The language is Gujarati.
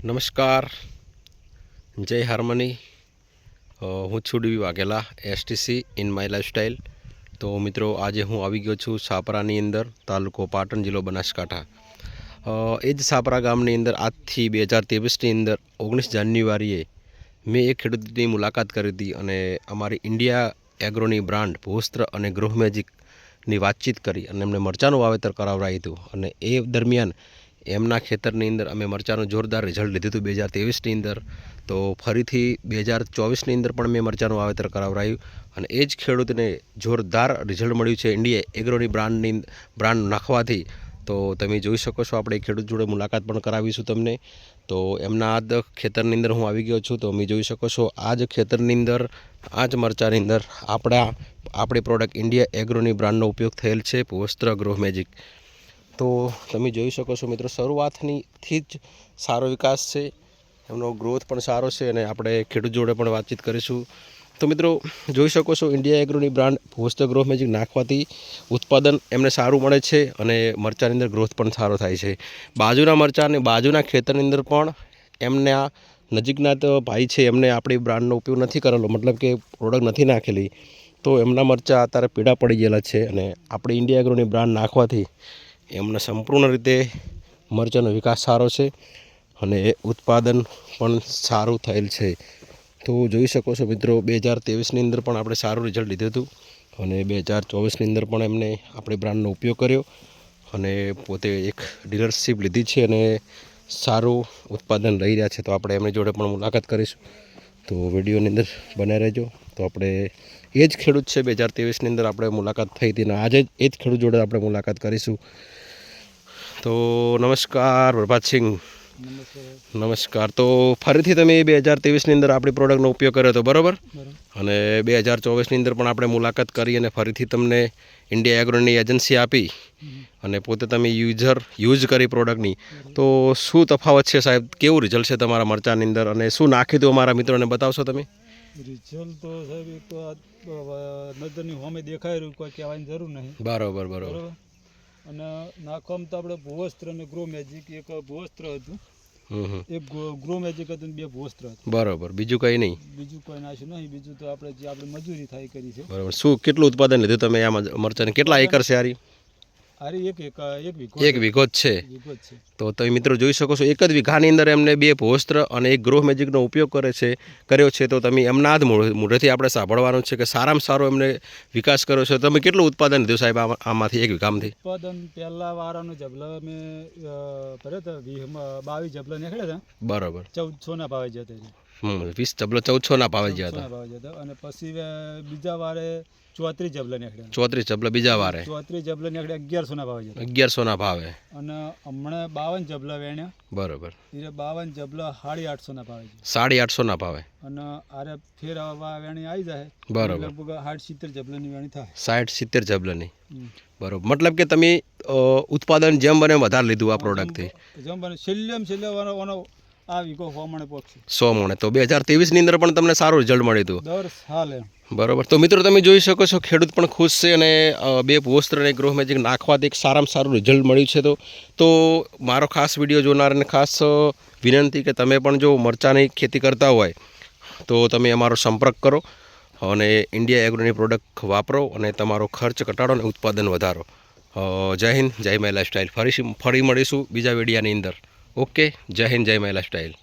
નમસ્કાર, જય હાર્મની. હું છું ડીવી Vaghela, STC in my lifestyle. તો મિત્રો, આજે હું આવી ગયો છું સાપરાની અંદર, તાલુકો પાટણ, જિલ્લો બનાસકાંઠા. એ જ સાપરા ગામની અંદર આજથી 2023ની અંદર 19 જાન્યુઆરીએ મેં એક ખેડૂતની મુલાકાત કરી હતી અને અમારી ઇન્ડિયા એગ્રોની બ્રાન્ડ ભૂવસ્ત્ર અને ગ્રોહ મેજિકની વાતચીત કરી અને એમને મરચાંનું વાવેતર કરાવડાવ્યું હતું. અને એ દરમિયાન એમના ખેતરની અંદર અમે મરચાંનું જોરદાર રિઝલ્ટ લીધું હતું 2023ની અંદર. તો ફરીથી 2024ની અંદર પણ મેં મરચાંનું વાવેતર કરાવડાવ્યું અને એ જ ખેડૂતને જોરદાર રિઝલ્ટ મળ્યું છે ઇન્ડિયા એગ્રોની બ્રાન્ડ નાખવાથી. તો તમે જોઈ શકો છો, આપણે ખેડૂત જોડે મુલાકાત પણ કરાવીશું તમને. તો એમના આ ખેતરની અંદર હું આવી ગયો છું. તો તમે જોઈ શકો છો, આ જ ખેતરની અંદર, આ જ મરચાંની અંદર આપણી પ્રોડક્ટ ઇન્ડિયા એગ્રોની બ્રાન્ડનો ઉપયોગ થયેલ છે, ભૂવસ્ત્ર ગ્રોહ મેજિક. તો તમે જોઈ શકો છો મિત્રો, શરૂઆતથી જ સારો વિકાસ છે, એમનો ગ્રોથ પણ સારો છે અને આપણે ખેડૂત જોડે પણ વાતચીત કરીશું. તો મિત્રો, જોઈ શકો છો, ઇન્ડિયા એગ્રોની બ્રાન્ડ ભૂવસ્ત્ર ગ્રોહ મેજિક નાખવાથી ઉત્પાદન એમને સારું મળે છે અને મરચાંની અંદર ગ્રોથ પણ સારો થાય છે. બાજુના મરચાં અને બાજુના ખેતરની અંદર પણ એમને આ નજીકના તો ભાઈ છે, એમને આપણી બ્રાન્ડનો ઉપયોગ નથી કરેલો, મતલબ કે પ્રોડક્ટ નથી નાખેલી. તો એમના મરચાં અત્યારે પીળા પડી ગયેલા છે અને આપણી ઇન્ડિયા એગ્રોની બ્રાન્ડ નાખવાથી એમને સંપૂર્ણ રીતે મરચાંનો વિકાસ સારો છે અને ઉત્પાદન પણ સારું થયેલ છે. તો જોઈ શકો છો મિત્રો, 2023ની અંદર પણ આપણે સારું રિઝલ્ટ લીધું હતું અને 2024ની અંદર પણ એમને આપણી બ્રાન્ડનો ઉપયોગ કર્યો અને પોતે એક ડીલરશીપ લીધી છે અને સારું ઉત્પાદન રહી રહ્યા છે. તો આપણે એમની જોડે પણ મુલાકાત કરીશું. તો વિડીયોની અંદર બનાવી રહેજો. તો આપણે એ જ ખેડૂત છે, 2023ની અંદર આપણે મુલાકાત થઈ હતી અને આજે એ જ ખેડૂત જોડે આપણે મુલાકાત કરીશું. તો નમસ્કાર પ્રભાતસિંહ. નમસ્કાર. તો ફરીથી તમે 2023ની અંદર આપણી પ્રોડક્ટનો ઉપયોગ કર્યો હતો, બરાબર? અને 2024ની અંદર પણ આપણે મુલાકાત કરી અને ફરીથી તમને ઇન્ડિયા એગ્રોની એજન્સી આપી અને પોતે તમે યુઝ કરી પ્રોડક્ટની. તો શું તફાવત છે સાહેબ? કેવું રિઝલ્ટ છે તમારા મરચાંની અંદર અને શું નાખ્યું હતું અમારા મિત્રોને બતાવશો તમે? રિઝલ્ટ તો સાહેબ એક તો નજરની સામે દેખાય રહ્યું, કોઈ કહેવાની જરૂર નહીં. બરાબર. અને નાખવામાં તો આપણે ભૂવસ્ત્ર અને ગ્રો મેજિક, એક ભૂવસ્ત્ર હતું, એક ગ્રો મેજિક હતું, 2 ભૂવસ્ત્ર હતું. બરાબર. બીજું કંઈ નહીં? બીજું કોઈ નાખ્યું નહીં. બીજું તો આપણે જે આપણે મજૂરી થાય કરી છે. બરાબર. શું કેટલું ઉત્પાદન લીધું તમે આ મરચાંની? કેટલા એકર છે આરી? અરે એક વીઘો જ છે. તો તમે મિત્રો જોઈ શકો છો, એક જ વીઘાની અંદર એમને 2 ભૂવસ્ત્ર અને 1 ગ્રોહ મેજિકનો ઉપયોગ કર્યો છે. તો તમે એમના જ મૂળેથી આપણે સાંભળવાનું છે કે સારામાં સારો એમને વિકાસ કર્યો છે. તમે કેટલું ઉત્પાદન લીધું સાહેબ આમાંથી, 1 વીઘામાંથી? ઉત્પાદન પહેલા વારાનો જબલા મેં ભર્યો હતો, 22 જબલા નીકળ્યા હતા. બરાબર. 1400ના ભાવે જતા. 20 જબલો 1400ના ભાવે ગયા હતા. અને પછી બીજા વારે 34 જબલા નીકળ્યા. 34 જબલા બીજા વારે? 34 જબલા નીકળ્યા 1100ના ભાવે જતા. 1100ના ભાવે. અને હમણાં 52 જબલા વેણ્યા. બરાબર. એ 52 જબલા 850ના ભાવે છે. 850ના ભાવે. અને આરે ફેર વેણી આવી જાય. બરાબર. લગભગ 60-70 જબલાની વેણી થાય. 60-70 જબલાની. બરાબર. મતલબ કે તમે ઉત્પાદન જેમ બને વધારે લીધું આ પ્રોડક્ટથી? જેમ બને છેલ્લે આ વીઘો 100 મણે પહોંચશે. 100 મણે. તો 2023ની અંદર પણ તમને સારું રિઝલ્ટ મળ્યું હતું? દર સાલે. બરાબર. તો મિત્રો, તમે જોઈ શકો છો, ખેડૂત પણ ખુશ છે અને 2 ભૂવસ્ત્ર અને ગ્રોહ મેજિક નાખવાથી એક સારામાં સારું રિઝલ્ટ મળ્યું છે. તો મારો ખાસ વિડીયો જોનારને ખાસ વિનંતી કે તમે પણ જો મરચાંની ખેતી કરતા હોય તો તમે અમારો સંપર્ક કરો અને ઇન્ડિયા એગ્રોની પ્રોડક્ટ વાપરો અને તમારો ખર્ચ ઘટાડો અને ઉત્પાદન વધારો. જય હિન્દ, જય માય લાઈફસ્ટાઈલ. ફરી મળીશું બીજા વિડીયાની અંદર. ઓકે. જય હિન્દ, જય માય લાઈફસ્ટાઈલ.